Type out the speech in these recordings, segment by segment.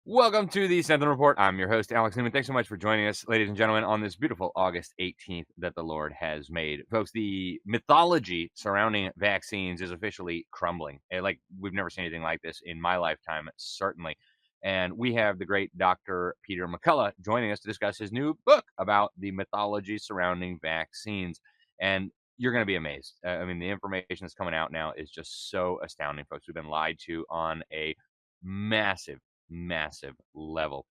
Welcome to the Sentinel Report. I'm your host, Alex Newman. Thanks so much for joining us, ladies and gentlemen, on this beautiful August 18th that the Lord has made. Folks, the mythology surrounding vaccines is officially crumbling. Like, we've never seen anything like this in my lifetime, certainly. And we have the great Dr. Peter McCullough joining us to discuss his new book about the mythology surrounding vaccines. And you're going to be amazed. I mean, the information that's coming out now is just so astounding, folks. We've been lied to on a massive level.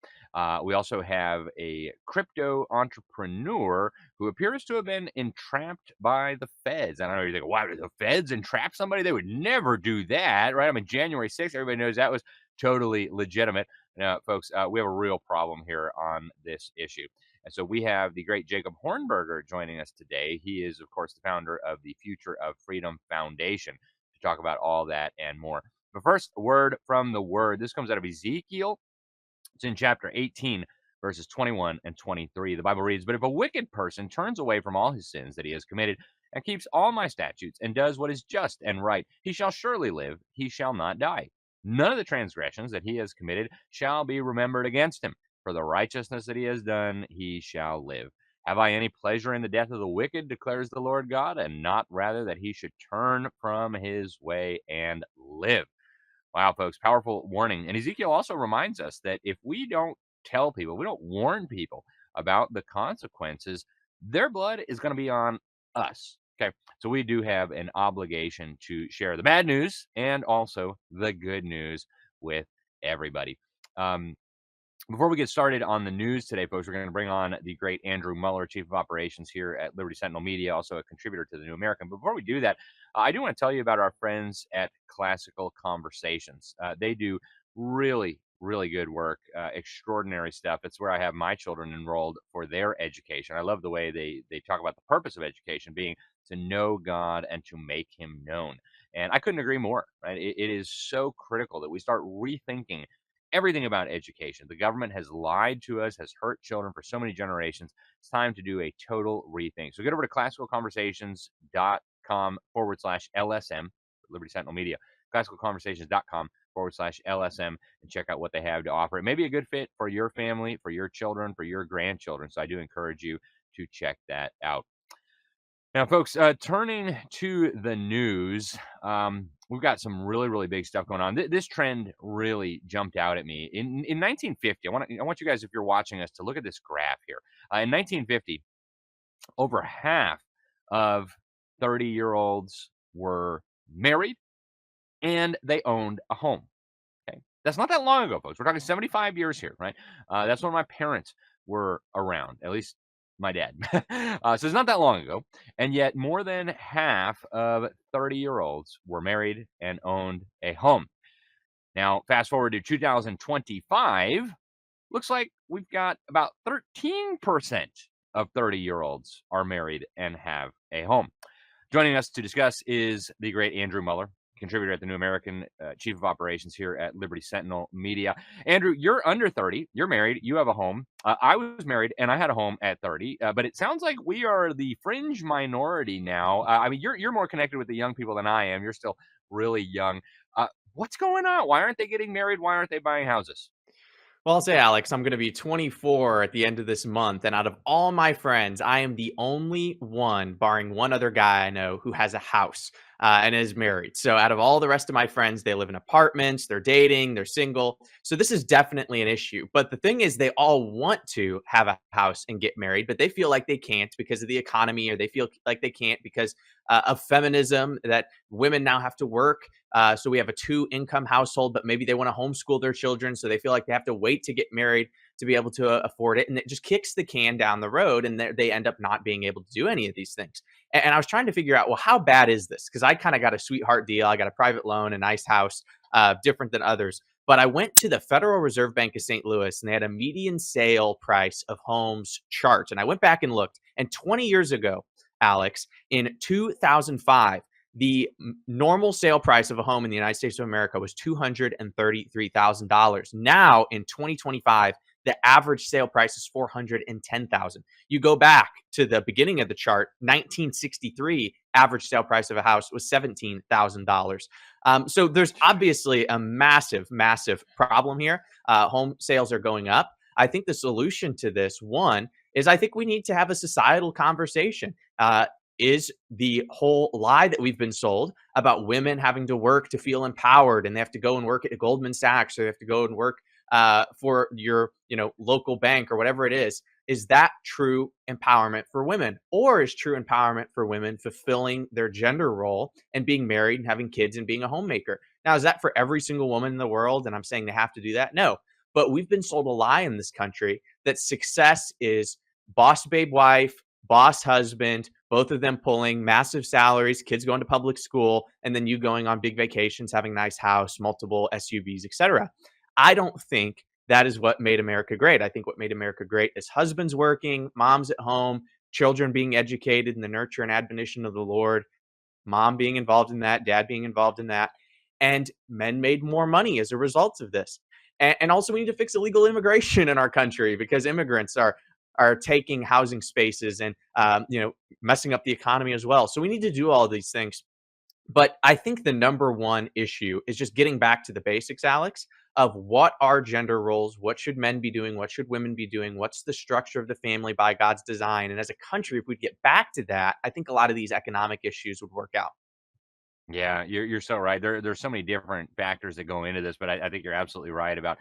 We also have a crypto entrepreneur who appears to have been entrapped by the feds. I don't know, you think, why would the feds entrap somebody? They would never do that, right? I mean, January 6th, everybody knows that was totally legitimate. Now, folks, we have a real problem here on this issue. And so we have the great Jacob Hornberger joining us today. He is, of course, the founder of the Future of Freedom Foundation to talk about all that and more. But first, a word from the Word. This comes out of Ezekiel. It's in chapter 18, verses 21 and 23. The Bible reads, "But if a wicked person turns away from all his sins that he has committed and keeps all my statutes and does what is just and right, he shall surely live, he shall not die. None of the transgressions that he has committed shall be remembered against him. For the righteousness that he has done, he shall live. Have I any pleasure in the death of the wicked, declares the Lord God, and not rather that he should turn from his way and live." Wow, folks, powerful warning. And Ezekiel also reminds us that if we don't tell people, we don't warn people about the consequences, their blood is going to be on us. Okay. So we do have an obligation to share the bad news and also the good news with everybody. Um, Before we get started on the news today, folks, we're going to bring on the great Andrew Muller, Chief of Operations here at Liberty Sentinel Media, also a contributor to the New American. Before we do that, I do want to tell you about our friends at Classical Conversations. They do really good work, extraordinary stuff. It's where I have my children enrolled for their education. I love the way they talk about the purpose of education being to know God and to make him known. And I couldn't agree more, right? It is so critical that we start rethinking everything about education. The government has lied to us, has hurt children for so many generations. It's time to do a total rethink. So get over to classicalconversations.com/LSM, Liberty Sentinel Media, classicalconversations.com/LSM, and check out what they have to offer. It may be a good fit for your family, for your children, for your grandchildren. So I do encourage you to check that out. Now, folks, turning to the news, we've got some really big stuff going on. This trend really jumped out at me. In 1950, I want you guys, if you're watching us, to look at this graph here. In 1950, over half of 30-year-olds were married and they owned a home. Okay, that's not that long ago, folks. We're talking 75 years here, right? That's when my parents were around, at least my dad. So it's not that long ago. And yet more than half of 30-year-olds were married and owned a home. Now, fast forward to 2025, looks like we've got about 13% of 30-year-olds are married and have a home. Joining us to discuss is the great Andrew Muller, contributor at the New American, Chief of Operations here at Liberty Sentinel Media. Andrew, you're under 30. You're married. You have a home. I was married and I had a home at 30. But it sounds like we are the fringe minority now. I mean, you're more connected with the young people than I am. You're still really young. What's going on? Why aren't they getting married? Why aren't they buying houses? Well, I'll say, Alex, I'm going to be 24 at the end of this month. And out of all my friends, I am the only one, barring one other guy I know, who has a house and is married. So out of all the rest of my friends, they live in apartments, they're dating, they're single. So this is definitely an issue. But the thing is, they all want to have a house and get married, but they feel like they can't because of the economy, or they feel like they can't because of feminism, that women now have to work. So we have a 2-income household, but maybe they want to homeschool their children. So they feel like they have to wait to get married to be able to afford it. And it just kicks the can down the road, and they end up not being able to do any of these things. And I was trying to figure out, well, how bad is this? Because I kind of got a sweetheart deal. I got a private loan, a nice house, different than others. But I went to the Federal Reserve Bank of St. Louis, and they had a median sale price of homes chart. And I went back and looked. And 20 years ago, Alex, in 2005, the normal sale price of a home in the United States of America was $233,000. Now, in 2025, the average sale price is $410,000. You go back to the beginning of the chart, 1963, average sale price of a house was $17,000. So there's obviously a massive, massive problem here. Home sales are going up. I think the solution to this, one, is I think we need to have a societal conversation. Is the whole lie that we've been sold about women having to work to feel empowered, and they have to go and work at Goldman Sachs, or they have to go and work for your local bank or whatever it is that true empowerment for women? Or is true empowerment for women fulfilling their gender role and being married and having kids and being a homemaker? Now, is that for every single woman in the world? And I'm saying they have to do that? No. But we've been sold a lie in this country that success is boss babe wife, boss husband, both of them pulling massive salaries, kids going to public school, and then you going on big vacations, having a nice house, multiple SUVs, etc. I don't think that is what made America great. I think what made America great is husbands working, moms at home, children being educated in the nurture and admonition of the Lord, mom being involved in that, dad being involved in that, and men made more money as a result of this. And also, we need to fix illegal immigration in our country, because immigrants are taking housing spaces and messing up the economy as well. So we need to do all of these things. But I think the number one issue is just getting back to the basics, Alex, of what are gender roles, what should men be doing, what should women be doing, what's the structure of the family by God's design. And as a country, if we get back to that, I think a lot of these economic issues would work out. Yeah, you're so right. There's so many different factors that go into this, but I think you're absolutely right about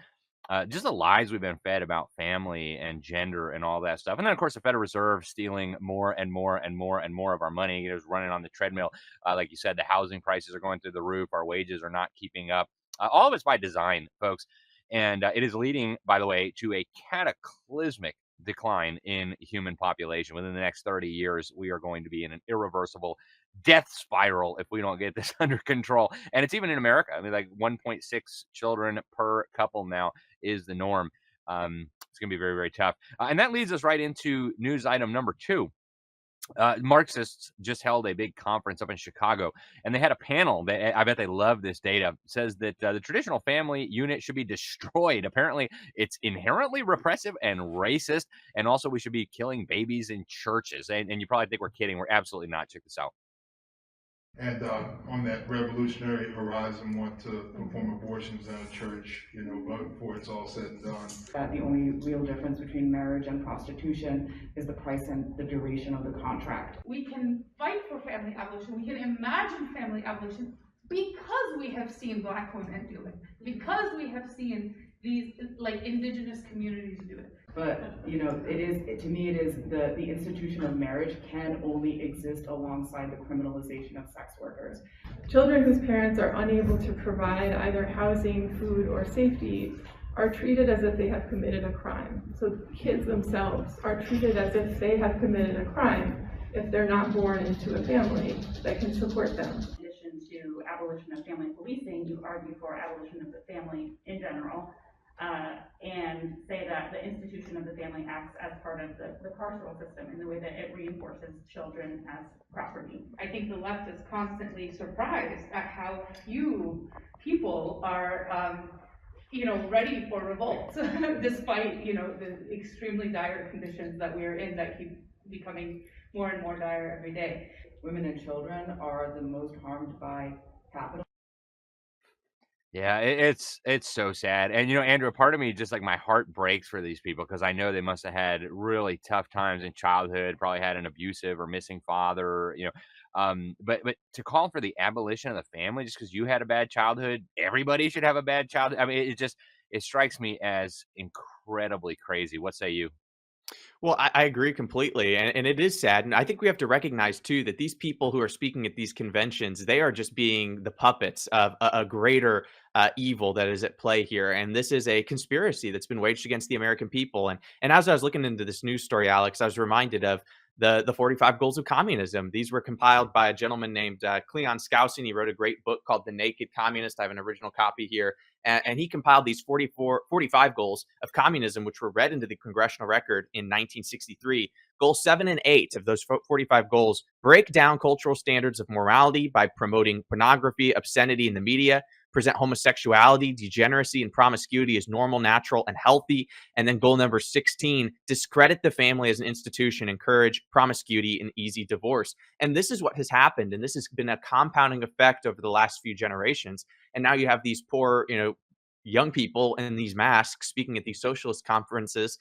just the lies we've been fed about family and gender and all that stuff. And then, of course, the Federal Reserve stealing more and more and more and more of our money. It's running on the treadmill. Like you said, the housing prices are going through the roof. Our wages are not keeping up. All of it's by design, folks. And it is leading, by the way, to a cataclysmic decline in human population. Within the next 30 years, we are going to be in an irreversible death spiral if we don't get this under control. And it's even in America. I mean, like 1.6 children per couple now is the norm. It's going to be very, very tough. And that leads us right into news item number 2. Marxists just held a big conference up in Chicago, and they had a panel. I bet they love this data. It says that the traditional family unit should be destroyed. Apparently, it's inherently repressive and racist, and also we should be killing babies in churches. And you probably think we're kidding. We're absolutely not. Check this out. And on that revolutionary horizon, want to perform abortions in a church, but before it's all said and done. The only real difference between marriage and prostitution is the price and the duration of the contract. We can fight for family abolition, we can imagine family abolition, because we have seen Black women do it, because we have seen these indigenous communities do it. But to me it is the institution of marriage can only exist alongside the criminalization of sex workers. Children whose parents are unable to provide either housing, food, or safety are treated as if they have committed a crime. So kids themselves are treated as if they have committed a crime if they're not born into a family that can support them. In addition to abolition of family policing, you argue for abolition of the family in general, and say that the institution of the family acts as part of the carceral system in the way that it reinforces children as property. I think the left is constantly surprised at how few people are ready for revolt, despite the extremely dire conditions that we are in that keep becoming more and more dire every day. Women and children are the most harmed by capital. Yeah, it's so sad. And Andrew, part of me just like my heart breaks for these people because I know they must have had really tough times in childhood, probably had an abusive or missing father. But to call for the abolition of the family just because you had a bad childhood, everybody should have a bad childhood. I mean, it strikes me as incredibly crazy. What say you? Well, I agree completely. And it is sad. And I think we have to recognize, too, that these people who are speaking at these conventions, they are just being the puppets of a greater evil that is at play here. And this is a conspiracy that's been waged against the American people. And as I was looking into this news story, Alex, I was reminded of the 45 Goals of Communism. These were compiled by a gentleman named Cleon Skousen. He wrote a great book called The Naked Communist. I have an original copy here. And he compiled these 45 goals of communism, which were read into the congressional record in 1963. Goals 7 and 8 of those 45 goals break down cultural standards of morality by promoting pornography, obscenity in the media, present homosexuality, degeneracy, and promiscuity as normal, natural, and healthy. And then goal number 16, discredit the family as an institution, encourage promiscuity and easy divorce. And this is what has happened. And this has been a compounding effect over the last few generations. And now you have these poor, young people in these masks speaking at these socialist conferences,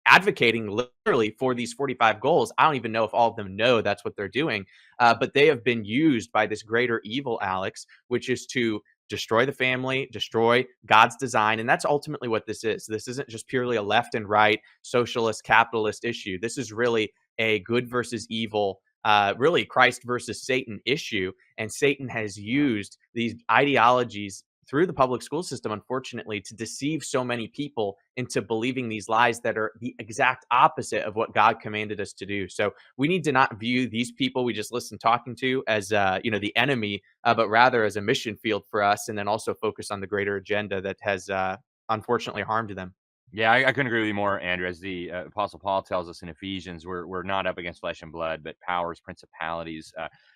advocating literally for these 45 goals. I don't even know if all of them know that's what they're doing, but they have been used by this greater evil, Alex, which is to destroy the family, destroy God's design. And that's ultimately what this is. This isn't just purely a left and right socialist capitalist issue. This is really a good versus evil, really Christ versus Satan issue. And Satan has used these ideologies through the public school system, unfortunately, to deceive so many people into believing these lies that are the exact opposite of what God commanded us to do. So we need to not view these people we just listen talking to as, the enemy, but rather as a mission field for us, and then also focus on the greater agenda that has unfortunately harmed them. Yeah, I couldn't agree with you more, Andrew. As the Apostle Paul tells us in Ephesians, we're not up against flesh and blood, but powers, principalities.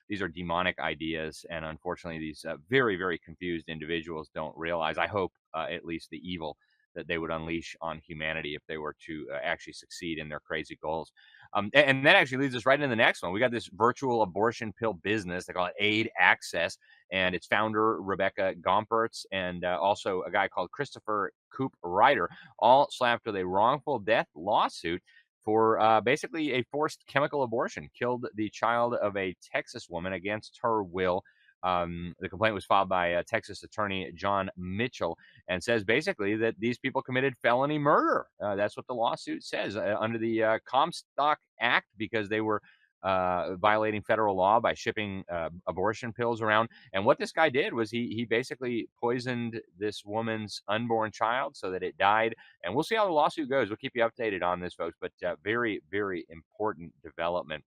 These are demonic ideas, and unfortunately, these very, very confused individuals don't realize, I hope, at least the evil that they would unleash on humanity if they were to actually succeed in their crazy goals. And that actually leads us right into the next one. We got this virtual abortion pill business. They call it Aid Access, and its founder, Rebecca Gompertz, and also a guy called Christopher Coop Ryder, all slapped with a wrongful death lawsuit for basically a forced chemical abortion. Killed the child of a Texas woman against her will. The complaint was filed by Texas attorney John Mitchell, and says basically that these people committed felony murder. That's what the lawsuit says, under the Comstock Act, because they were violating federal law by shipping abortion pills around. And what this guy did was he basically poisoned this woman's unborn child so that it died. And we'll see how the lawsuit goes. We'll keep you updated on this, folks, but very, very important development.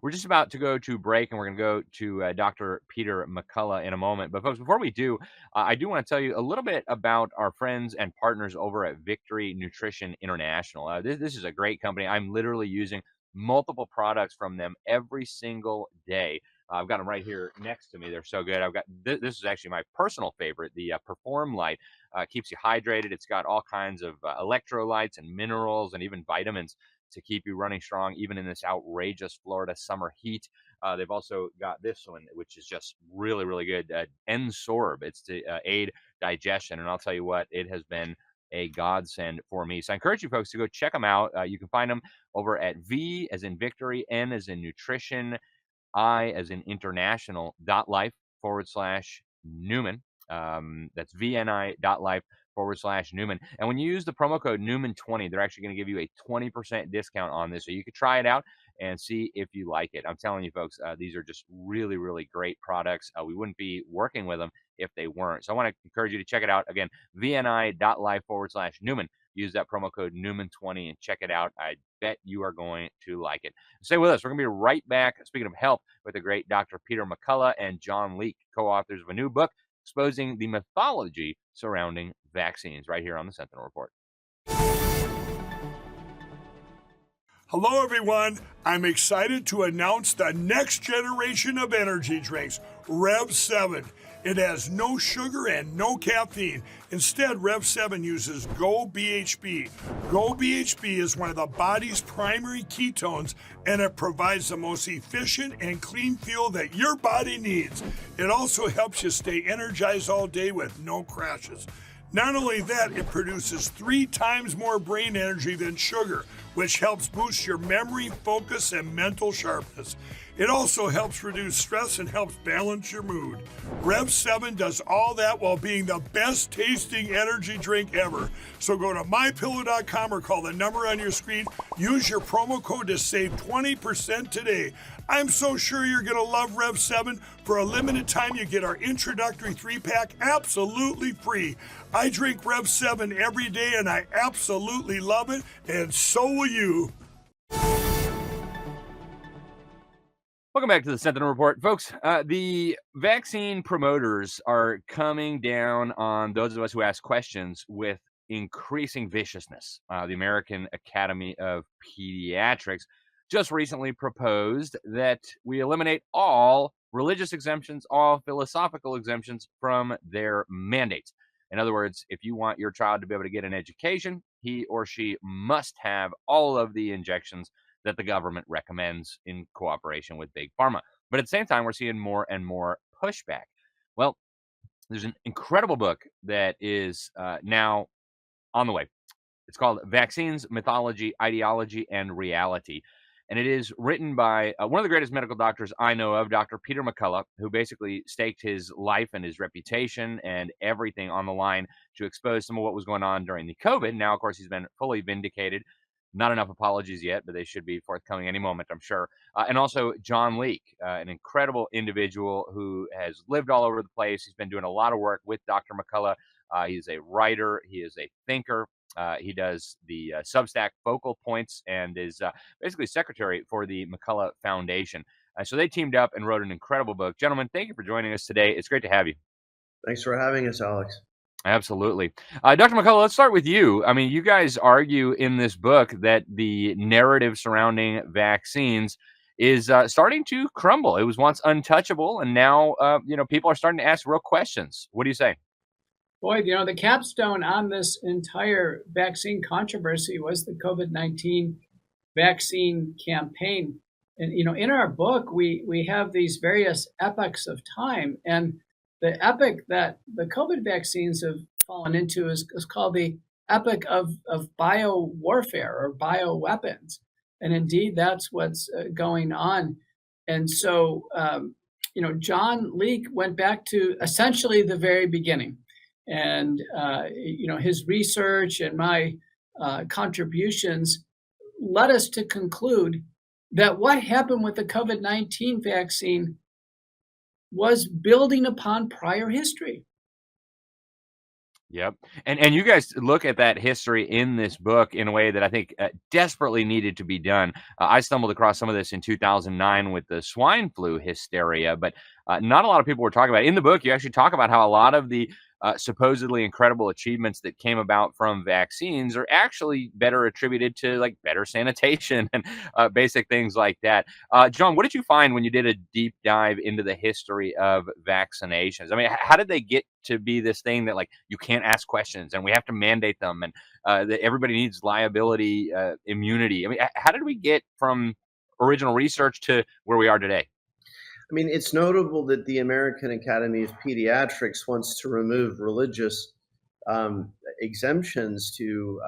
We're just about to go to break, and we're going to go to Dr. Peter McCullough in a moment. But folks, before we do, I do want to tell you a little bit about our friends and partners over at Victory Nutrition International. This is a great company. I'm literally using multiple products from them every single day. I've got them right here next to me. They're so good. I've got this is actually my personal favorite, the Perform Light. Keeps you hydrated. It's got all kinds of electrolytes and minerals and even vitamins to keep you running strong, even in this outrageous Florida summer heat. They've also got this one, which is just really, really good. Nsorb. It's to aid digestion. And I'll tell you what, it has been a godsend for me. So I encourage you folks to go check them out. You can find them over at V as in victory, N as in nutrition, I as in international.life/Newman. That's VNI.life/Newman. And when you use the promo code Newman20, they're actually going to give you a 20% discount on this. So you could try it out and see if you like it. I'm telling you, folks, these are just really, really great products. We wouldn't be working with them if they weren't. So I want to encourage you to check it out. Again, VNI.life/Newman. Use that promo code Newman20 and check it out. I bet you are going to like it. Stay with us. We're going to be right back, speaking of health, with the great Dr. Peter McCullough and John Leake, co-authors of a new book exposing the mythology surrounding vaccines, right here on the Sentinel Report. Hello, everyone. I'm excited to announce the next generation of energy drinks, Rev 7. It has no sugar and no caffeine. Instead, Rev 7 uses Go BHB. Go BHB is one of the body's primary ketones, and it provides the most efficient and clean fuel that your body needs. It also helps you stay energized all day with no crashes. Not only that, it produces 3 times more brain energy than sugar, which helps boost your memory, focus, and mental sharpness. It also helps reduce stress and helps balance your mood. Rev 7 does all that while being the best tasting energy drink ever. So go to mypillow.com or call the number on your screen. Use your promo code to save 20% today. I'm so sure you're going to love Rev 7. For a limited time, you get our introductory 3-pack absolutely free. I drink Rev 7 every day and I absolutely love it, and so will you. Welcome back to the Sentinel Report. Folks, the vaccine promoters are coming down on those of us who ask questions with increasing viciousness. The American Academy of Pediatrics just recently proposed that we eliminate all religious exemptions, all philosophical exemptions from their mandates. In other words, if you want your child to be able to get an education, he or she must have all of the injections that the government recommends in cooperation with Big Pharma. But at the same time, we're seeing more and more pushback. Well, there's an incredible book that is now on the way. It's called Vaccines, Mythology, Ideology, and Reality. And it is written by one of the greatest medical doctors I know of, Dr. Peter McCullough, who basically staked his life and his reputation and everything on the line to expose some of what was going on during the COVID. Now, of course, he's been fully vindicated. Not enough apologies yet, but they should be forthcoming any moment, I'm sure. And also John Leake, an incredible individual who has lived all over the place. He's been doing a lot of work with Dr. McCullough. He's a writer. He is a thinker. He does the Substack Focal Points and is basically secretary for the McCullough Foundation. So they teamed up and wrote an incredible book. Gentlemen, thank you for joining us today. It's great to have you. Thanks for having us, Alex. Absolutely. Dr. McCullough, let's start with you. I mean, you guys argue in this book that the narrative surrounding vaccines is starting to crumble. It was once untouchable, and now, people are starting to ask real questions. What do you say? Boy, the capstone on this entire vaccine controversy was the COVID-19 vaccine campaign. And, in our book, we have these various epochs of time. And the epoch that the COVID vaccines have fallen into is called the epoch of bio-warfare or bioweapons. And indeed, that's what's going on. And so, John Leake went back to essentially the very beginning. And, his research and my contributions led us to conclude that what happened with the COVID-19 vaccine was building upon prior history. Yep. And you guys look at that history in this book in a way that I think desperately needed to be done. I stumbled across some of this in 2009 with the swine flu hysteria, but not a lot of people were talking about it. In the book, you actually talk about how a lot of the supposedly incredible achievements that came about from vaccines are actually better attributed to like better sanitation and basic things like that. John, what did you find when you did a deep dive into the history of vaccinations? I mean, how did they get to be this thing that like you can't ask questions and we have to mandate them and that everybody needs liability immunity? I mean, how did we get from original research to where we are today? I mean, it's notable that the American Academy of Pediatrics wants to remove religious exemptions to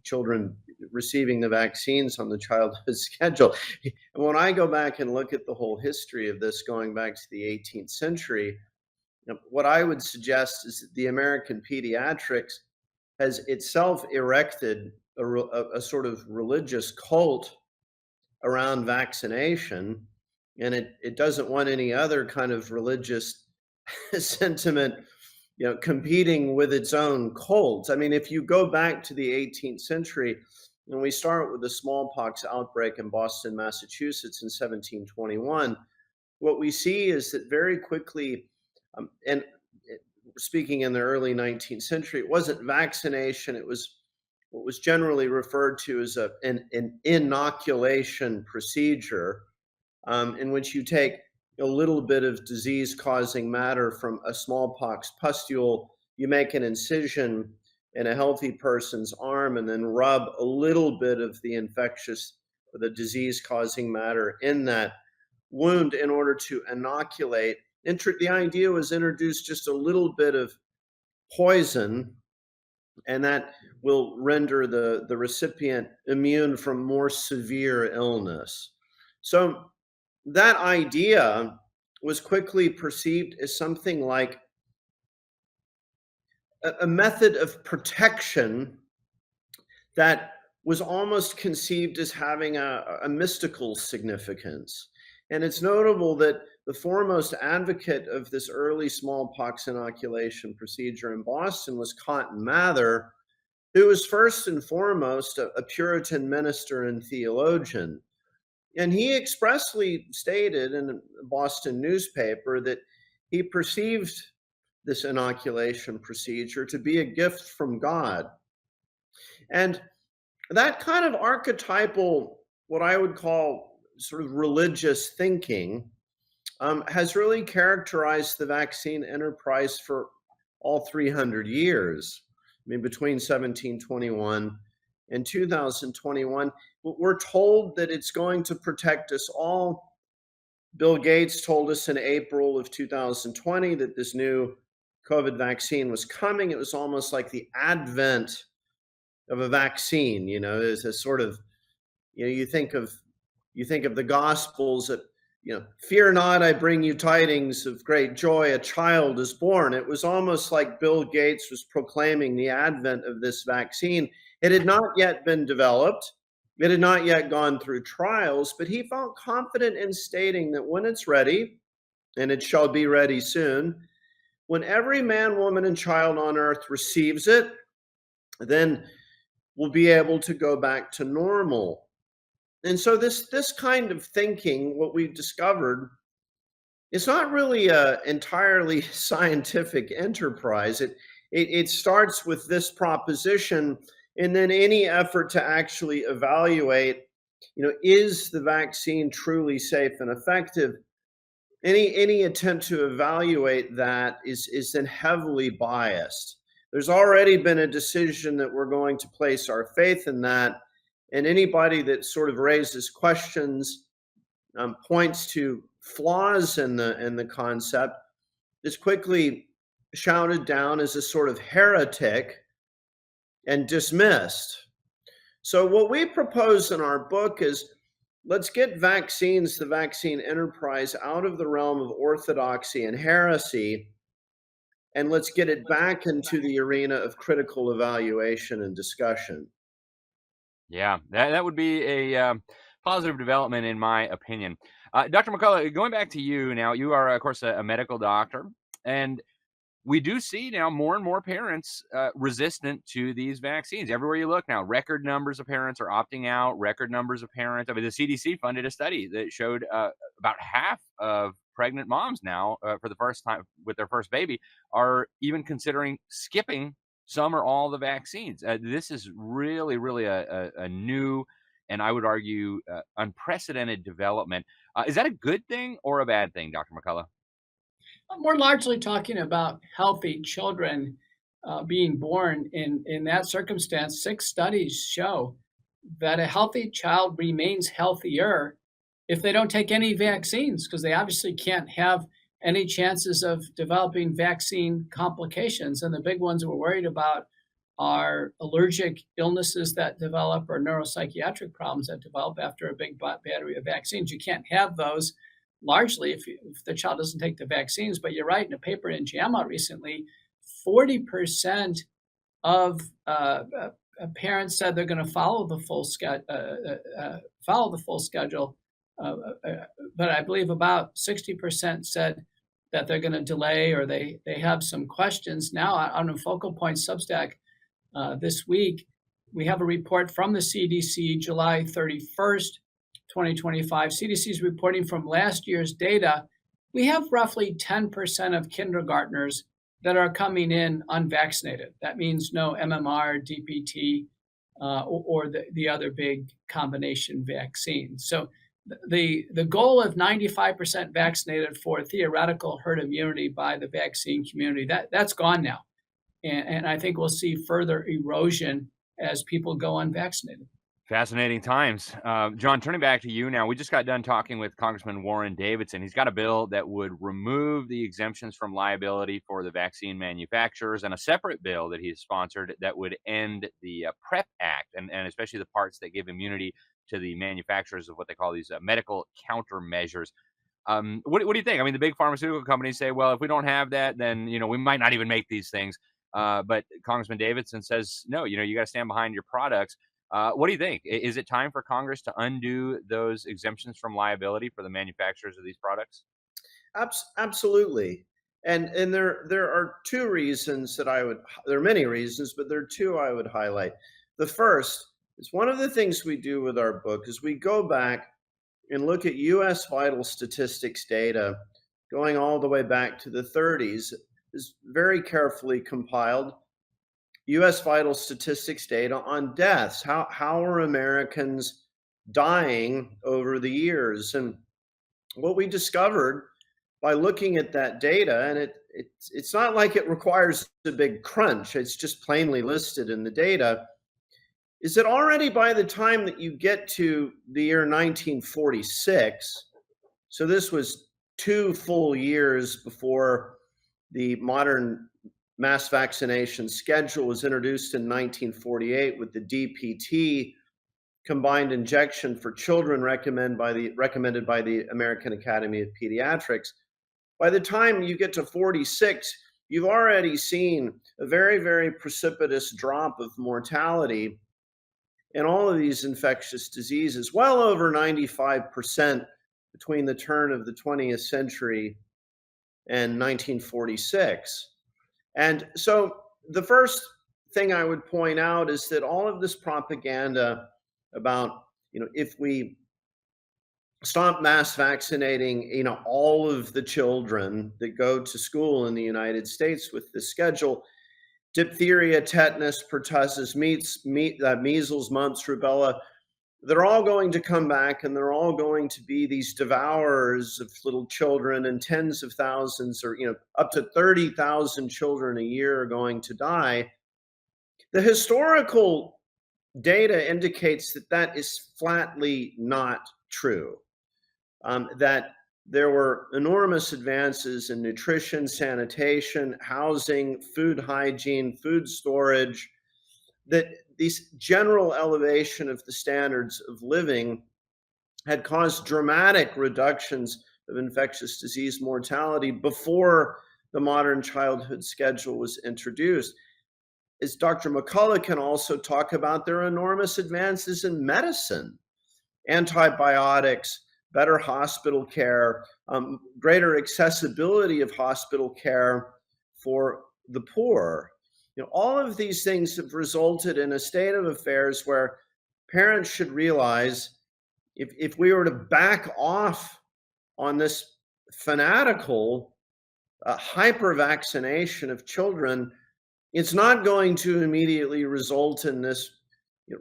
children receiving the vaccines on the childhood schedule. And when I go back and look at the whole history of this going back to the 18th century, what I would suggest is that the American Pediatrics has itself erected a sort of religious cult around vaccination. And it doesn't want any other kind of religious sentiment, competing with its own cult. I mean, if you go back to the 18th century, and we start with the smallpox outbreak in Boston, Massachusetts in 1721, what we see is that very quickly, and speaking in the early 19th century, it wasn't vaccination, it was what was generally referred to as an inoculation procedure, in which you take a little bit of disease-causing matter from a smallpox pustule, you make an incision in a healthy person's arm, and then rub a little bit of the infectious or the disease-causing matter in that wound in order to inoculate. The idea was introduce just a little bit of poison, and that will render the recipient immune from more severe illness. So that idea was quickly perceived as something like a method of protection that was almost conceived as having a mystical significance. And it's notable that the foremost advocate of this early smallpox inoculation procedure in Boston was Cotton Mather, who was first and foremost a Puritan minister and theologian. And he expressly stated in a Boston newspaper that he perceived this inoculation procedure to be a gift from God. And that kind of archetypal, what I would call sort of religious thinking, has really characterized the vaccine enterprise for all 300 years. I mean, between 1721 and 2021, we're told that it's going to protect us all. Bill Gates told us in April of 2020 that this new COVID vaccine was coming. It was almost like the advent of a vaccine, as a sort of, you think of the Gospels that, fear not, I bring you tidings of great joy, a child is born. It was almost like Bill Gates was proclaiming the advent of this vaccine. It had not yet been developed. It had not yet gone through trials, but he felt confident in stating that when it's ready, and it shall be ready soon, when every man, woman, and child on earth receives it, then we'll be able to go back to normal. And so this kind of thinking, what we've discovered, it's not really an entirely scientific enterprise. It starts with this proposition, and then any effort to actually evaluate, is the vaccine truly safe and effective? Any attempt to evaluate that is then heavily biased. There's already been a decision that we're going to place our faith in that. And anybody that sort of raises questions, points to flaws in the concept, is quickly shouted down as a sort of heretic and dismissed. So what we propose in our book is, let's get vaccines, the vaccine enterprise, out of the realm of orthodoxy and heresy, and let's get it back into the arena of critical evaluation and discussion. Yeah, that would be a positive development, in my opinion. Dr. McCullough, going back to you now, you are, of course, a medical doctor, and we do see now more and more parents resistant to these vaccines. Everywhere you look now, record numbers of parents are opting out, record numbers of parents. I mean, the CDC funded a study that showed about half of pregnant moms now, for the first time with their first baby, are even considering skipping some or all the vaccines. This is really, really a new, and I would argue unprecedented development. Is that a good thing or a bad thing, Dr. McCullough? We're largely talking about healthy children being born. In that circumstance, 6 studies show that a healthy child remains healthier if they don't take any vaccines, because they obviously can't have any chances of developing vaccine complications. And the big ones we're worried about are allergic illnesses that develop or neuropsychiatric problems that develop after a big battery of vaccines. You can't have those largely if the child doesn't take the vaccines. But you're right, in a paper in JAMA recently, 40% of parents said they're going to follow the full schedule. But I believe about 60% said that they're going to delay, or they have some questions. Now on a Focal Point Substack this week, we have a report from the CDC, July 31st, 2025. CDC is reporting from last year's data. We have roughly 10% of kindergartners that are coming in unvaccinated. That means no MMR, DPT, or the other big combination vaccines. So the goal of 95% vaccinated for theoretical herd immunity by the vaccine community, that's gone now. And I think we'll see further erosion as people go unvaccinated. Fascinating times. John, turning back to you now, we just got done talking with Congressman Warren Davidson. He's got a bill that would remove the exemptions from liability for the vaccine manufacturers, and a separate bill that he's sponsored that would end the PrEP Act, and especially the parts that give immunity to the manufacturers of what they call these medical countermeasures. What do you think? I mean, the big pharmaceutical companies say, well, if we don't have that, then, we might not even make these things. But Congressman Davidson says, no, you got to stand behind your products. What do you think? Is it time for Congress to undo those exemptions from liability for the manufacturers of these products? Absolutely. And there are 2 reasons that there are many reasons, but there are 2 I would highlight. The first is, one of the things we do with our book is we go back and look at U.S. vital statistics data going all the way back to the 30s. Is very carefully compiled U.S. vital statistics data on deaths. How are Americans dying over the years? And what we discovered by looking at that data, and it's not like it requires a big crunch, it's just plainly listed in the data, is that already by the time that you get to the year 1946, so this was 2 full years before the modern mass vaccination schedule was introduced in 1948 with the DPT, combined injection for children, recommended by the American Academy of Pediatrics. By the time you get to 46, you've already seen a very, very precipitous drop of mortality in all of these infectious diseases, well over 95% between the turn of the 20th century and 1946. And so the first thing I would point out is that all of this propaganda about, if we stop mass vaccinating, all of the children that go to school in the United States with this schedule, diphtheria, tetanus, pertussis, measles, mumps, rubella, they're all going to come back, and they're all going to be these devourers of little children, and tens of thousands, or up to 30,000 children a year are going to die. The historical data indicates that that is flatly not true. That there were enormous advances in nutrition, sanitation, housing, food hygiene, food storage, that this general elevation of the standards of living had caused dramatic reductions of infectious disease mortality before the modern childhood schedule was introduced. As Dr. McCullough can also talk about, there are enormous advances in medicine, antibiotics, better hospital care, greater accessibility of hospital care for the poor. All of these things have resulted in a state of affairs where parents should realize, if we were to back off on this fanatical hyper-vaccination of children, it's not going to immediately result in this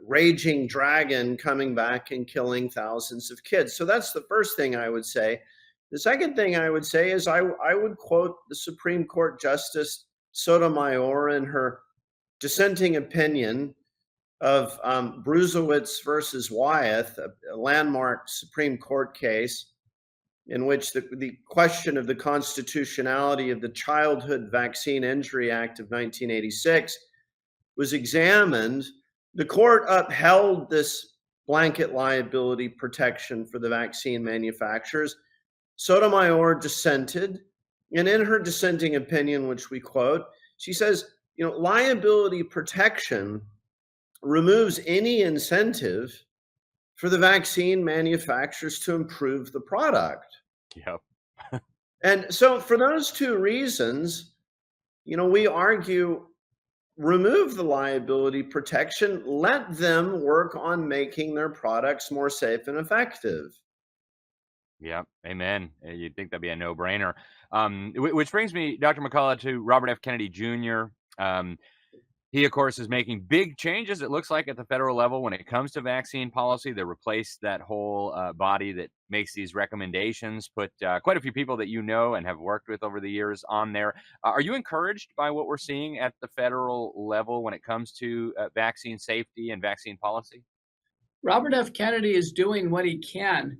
raging dragon coming back and killing thousands of kids. So that's the first thing I would say. The second thing I would say is I would quote the Supreme Court Justice Sotomayor in her dissenting opinion of Brusewitz versus Wyeth, a landmark Supreme Court case in which the question of the constitutionality of the Childhood Vaccine Injury Act of 1986 was examined. The court upheld this blanket liability protection for the vaccine manufacturers. Sotomayor dissented, and in her dissenting opinion, which we quote, she says, liability protection removes any incentive for the vaccine manufacturers to improve the product. Yep. And so for those two reasons, we argue, remove the liability protection, let them work on making their products more safe and effective. Yeah, amen. You'd think that'd be a no-brainer. Which brings me, Dr. McCullough, to Robert F. Kennedy Jr. He, of course, is making big changes, it looks like, at the federal level when it comes to vaccine policy. They replaced that whole body that makes these recommendations, put quite a few people that you know and have worked with over the years on there. Are you encouraged by what we're seeing at the federal level when it comes to vaccine safety and vaccine policy? Robert F. Kennedy is doing what he can,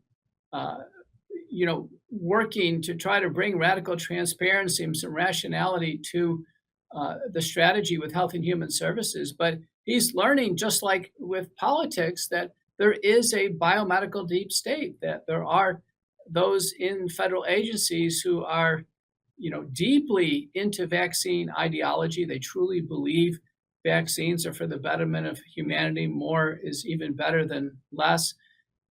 working to try to bring radical transparency and some rationality to the strategy with Health and Human Services. But he's learning, just like with politics, that there is a biomedical deep state, that there are those in federal agencies who are, deeply into vaccine ideology. They truly believe vaccines are for the betterment of humanity. More is even better than less.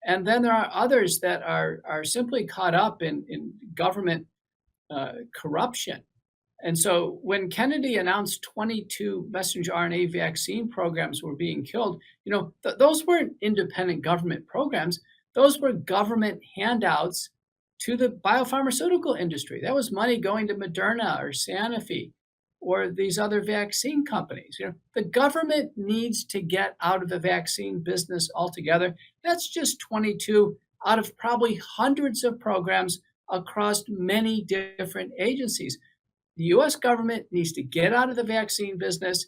And then there are others that are simply caught up in government corruption. And so when Kennedy announced 22 messenger RNA vaccine programs were being killed, those weren't independent government programs. Those were government handouts to the biopharmaceutical industry. That was money going to Moderna or Sanofi or these other vaccine companies. The government needs to get out of the vaccine business altogether. That's just 22 out of probably hundreds of programs across many different agencies. The US government needs to get out of the vaccine business.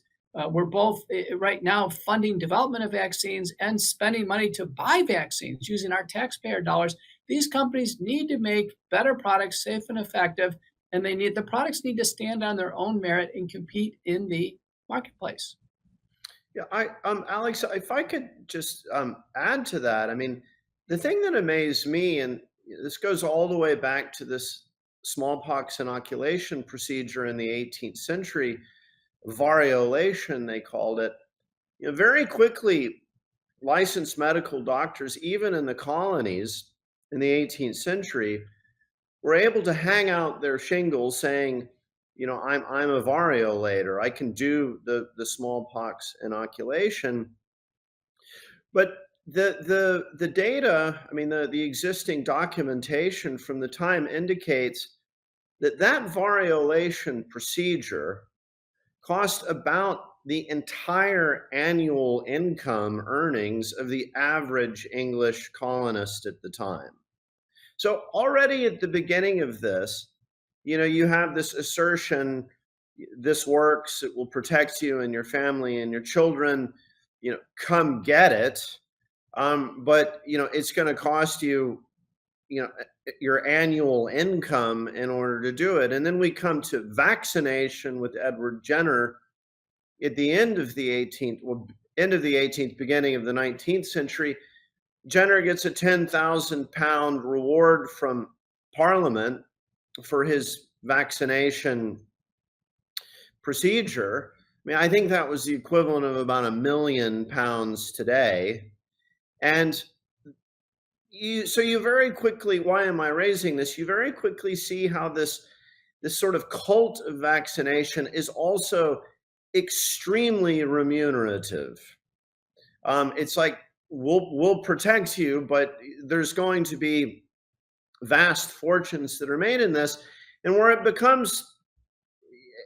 We're both right now funding development of vaccines and spending money to buy vaccines using our taxpayer dollars. These companies need to make better products, safe and effective, and the products need to stand on their own merit and compete in the marketplace. Yeah, Alex, if I could just add to that, I mean, the thing that amazed me, and this goes all the way back to this smallpox inoculation procedure in the 18th century, variolation, they called it. Very quickly, licensed medical doctors, even in the colonies in the 18th century, were able to hang out their shingles saying, I'm a variolator. I can do the smallpox inoculation. But the data, I mean, the existing documentation from the time indicates that variolation procedure cost about the entire annual income earnings of the average English colonist at the time. So already at the beginning of this, you have this assertion, this works, it will protect you and your family and your children, come get it. But, it's going to cost you, your annual income in order to do it. And then we come to vaccination with Edward Jenner at the end of the 18th, beginning of the 19th century. Jenner gets a 10,000 pound reward from Parliament for his vaccination procedure. I mean, I think that was the equivalent of about £1 million today. And you very quickly, why am I raising this? You very quickly see how this sort of cult of vaccination is also extremely remunerative. It's like, we'll protect you, but there's going to be vast fortunes that are made in this, and where it becomes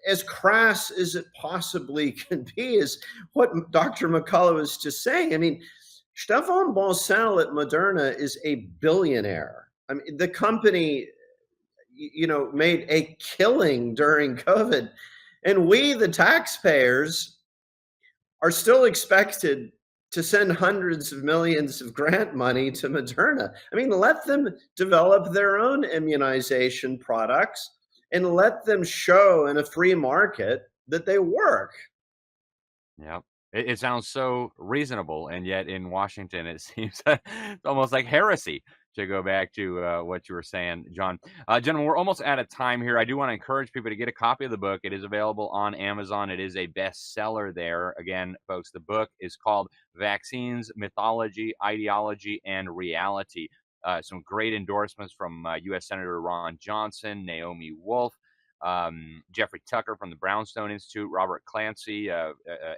as crass as it possibly can be is what Dr. McCullough was just saying. I mean, Stefan Bancel at Moderna is a billionaire. I mean, the company, made a killing during COVID, and we, the taxpayers, are still expected to send hundreds of millions of grant money to Moderna. I mean, let them develop their own immunization products and let them show in a free market that they work. Yeah. It sounds so reasonable, and yet in Washington, it seems almost like heresy, to go back to what you were saying, John. Gentlemen, we're almost out of time here. I do want to encourage people to get a copy of the book. It is available on Amazon. It is a bestseller there. Again, folks, the book is called Vaccines, Mythology, Ideology, and Reality. Some great endorsements from U.S. Senator Ron Johnson, Naomi Wolf, Jeffrey Tucker from the Brownstone Institute, Robert Clancy,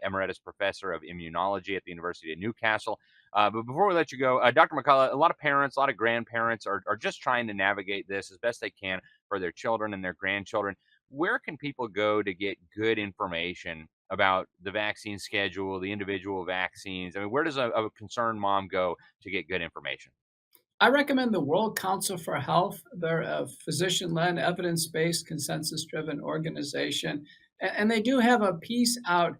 Emeritus Professor of Immunology at the University of Newcastle. But before we let you go, Dr. McCullough, a lot of parents, a lot of grandparents are just trying to navigate this as best they can for their children and their grandchildren. Where can people go to get good information about the vaccine schedule, the individual vaccines? I mean, where does a concerned mom go to get good information? I recommend the World Council for Health. They're a physician-led, evidence-based, consensus-driven organization. And they do have a piece out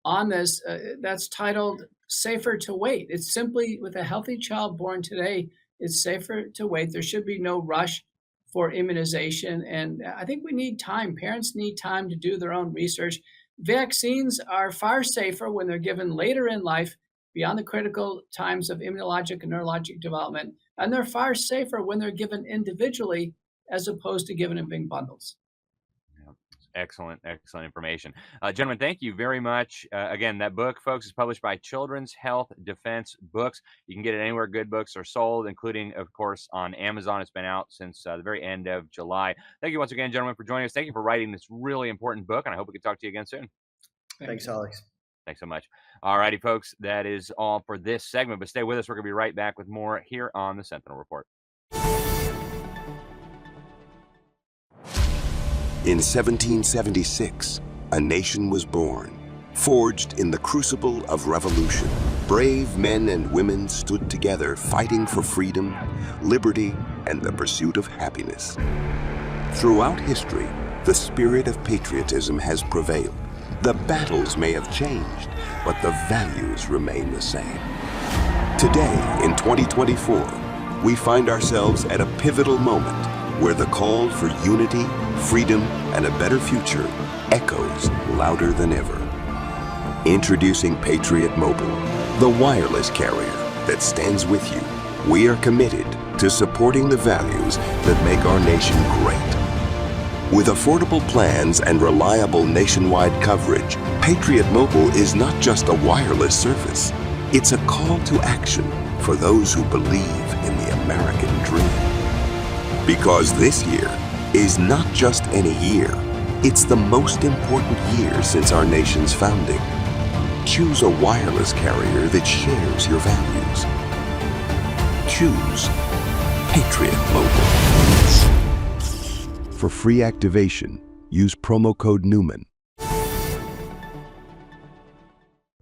on this that's titled Safer to Wait. It's simply, with a healthy child born today, it's safer to wait. There should be no rush for immunization. And I think we need time. Parents need time to do their own research. Vaccines are far safer when they're given later in life, beyond the critical times of immunologic and neurologic development. And they're far safer when they're given individually as opposed to given in big bundles. Yeah, excellent information. Gentlemen, thank you very much. Again, that book, folks, is published by Children's Health Defense Books. You can get it anywhere good books are sold, including, of course, on Amazon. It's been out since the very end of July. Thank you once again, gentlemen, for joining us. Thank you for writing this really important book, and I hope we can talk to you again soon. Thanks, Alex. Thanks so much. All righty, folks, that is all for this segment, but stay with us. We're going to be right back with more here on the Sentinel Report. In 1776, a nation was born, forged in the crucible of revolution. Brave men and women stood together fighting for freedom, liberty, and the pursuit of happiness. Throughout history, the spirit of patriotism has prevailed. The battles may have changed, but the values remain the same. Today, in 2024, we find ourselves at a pivotal moment where the call for unity, freedom, and a better future echoes louder than ever. Introducing Patriot Mobile, the wireless carrier that stands with you. We are committed to supporting the values that make our nation great. With affordable plans and reliable nationwide coverage, Patriot Mobile is not just a wireless service. It's a call to action for those who believe in the American dream. Because this year is not just any year, it's the most important year since our nation's founding. Choose a wireless carrier that shares your values. Choose Patriot Mobile. For free activation, use promo code Newman.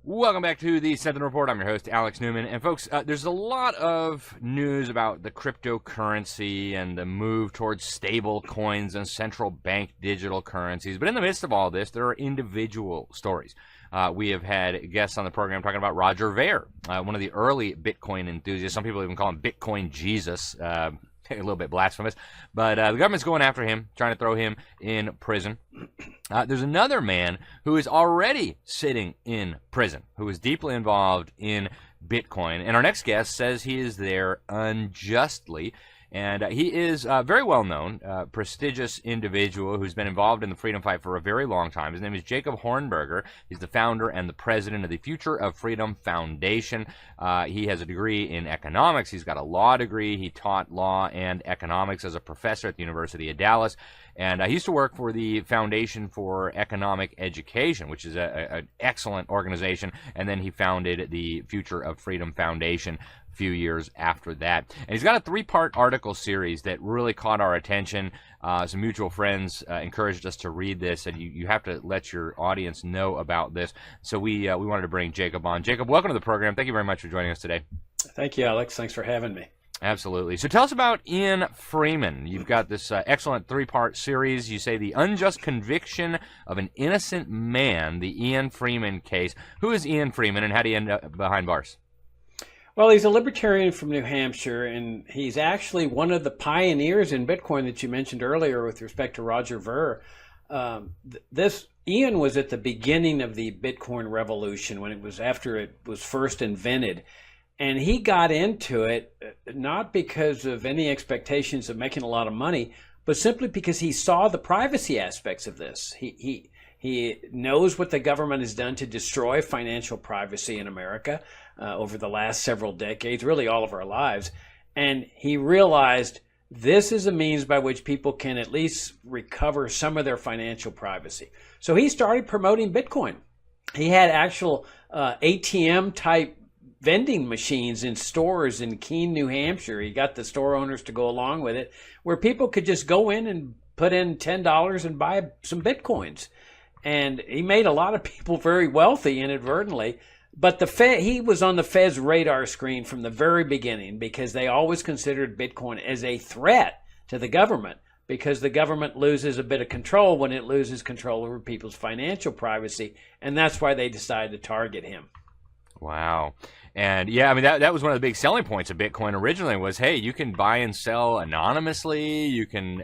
Welcome back to the Sentinel Report. I'm your host, Alex Newman. And folks, there's a lot of news about the cryptocurrency and the move towards stable coins and central bank digital currencies. But in the midst of all this, there are individual stories. We have had guests on the program talking about Roger Ver, one of the early Bitcoin enthusiasts. Some people even call him Bitcoin Jesus. A little bit blasphemous, but the government's going after him, trying to throw him in prison. There's another man who is already sitting in prison, who is deeply involved in Bitcoin, and our next guest says he is there unjustly. And he is a very well-known, prestigious individual who's been involved in the freedom fight for a very long time. His name is Jacob Hornberger. He's the founder and the president of the Future of Freedom Foundation. He has a degree in economics. He's got a law degree. He taught law and economics as a professor at the University of Dallas. And he used to work for the Foundation for Economic Education, which is an excellent organization. And then he founded the Future of Freedom Foundation few years after that. And he's got a 3-part article series that really caught our attention. Some mutual friends encouraged us to read this, and you have to let your audience know about this. So we wanted to bring Jacob on. Jacob, welcome to the program. Thank you very much for joining us today. Thank you, Alex. Thanks for having me. Absolutely. So tell us about Ian Freeman. You've got this excellent 3-part series. You say the unjust conviction of an innocent man, the Ian Freeman case. Who is Ian Freeman, and how do you end up behind bars? Well, he's a libertarian from New Hampshire, and he's actually one of the pioneers in Bitcoin that you mentioned earlier with respect to Roger Ver. Ian was at the beginning of the Bitcoin revolution when it was after it was first invented. And he got into it not because of any expectations of making a lot of money, but simply because he saw the privacy aspects of this. He knows what the government has done to destroy financial privacy in America over the last several decades, really all of our lives. And he realized this is a means by which people can at least recover some of their financial privacy. So he started promoting Bitcoin. He had actual ATM type vending machines in stores in Keene, New Hampshire. He got the store owners to go along with it, where people could just go in and put in $10 and buy some Bitcoins. And he made a lot of people very wealthy inadvertently. But he was on the Fed's radar screen from the very beginning because they always considered Bitcoin as a threat to the government, because the government loses a bit of control when it loses control over people's financial privacy. And that's why they decided to target him. Wow. And yeah, I mean, that was one of the big selling points of Bitcoin originally was, hey, you can buy and sell anonymously. You can,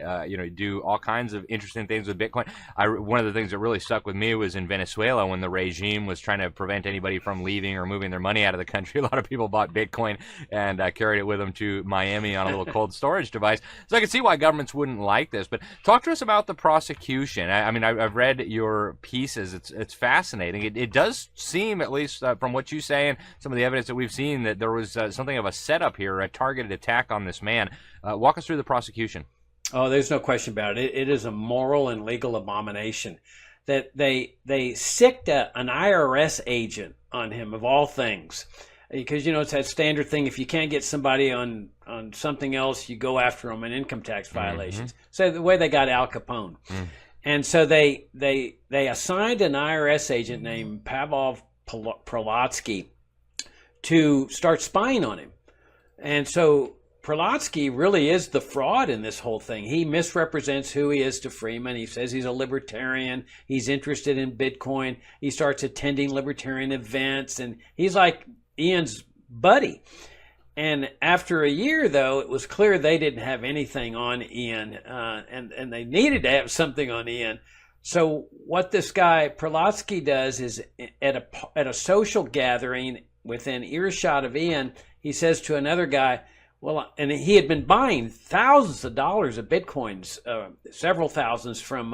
do all kinds of interesting things with Bitcoin. One of the things that really stuck with me was in Venezuela when the regime was trying to prevent anybody from leaving or moving their money out of the country. A lot of people bought Bitcoin and carried it with them to Miami on a little cold storage device. So I can see why governments wouldn't like this. But talk to us about the prosecution. I've read your pieces. It's fascinating. It does seem, at least from what you say and some of the evidence that we've seen, that there was something of a setup here, a targeted attack on this man. Walk us through the prosecution. Oh, there's no question about it. It is a moral and legal abomination that they sicked an IRS agent on him, of all things. Because, it's that standard thing. If you can't get somebody on something else, you go after them in income tax violations. Mm-hmm. So the way they got Al Capone. Mm. And so they assigned an IRS agent named Pavel Prolotsky to start spying on him. And so Prelotsky really is the fraud in this whole thing. He misrepresents who he is to Freeman. He says he's a libertarian. He's interested in Bitcoin. He starts attending libertarian events, and he's like Ian's buddy. And after a year, though, it was clear they didn't have anything on Ian, and they needed to have something on Ian. So what this guy Prelotsky does is at a social gathering within earshot of Ian, he says to another guy, well, and he had been buying thousands of dollars of Bitcoins, several thousands from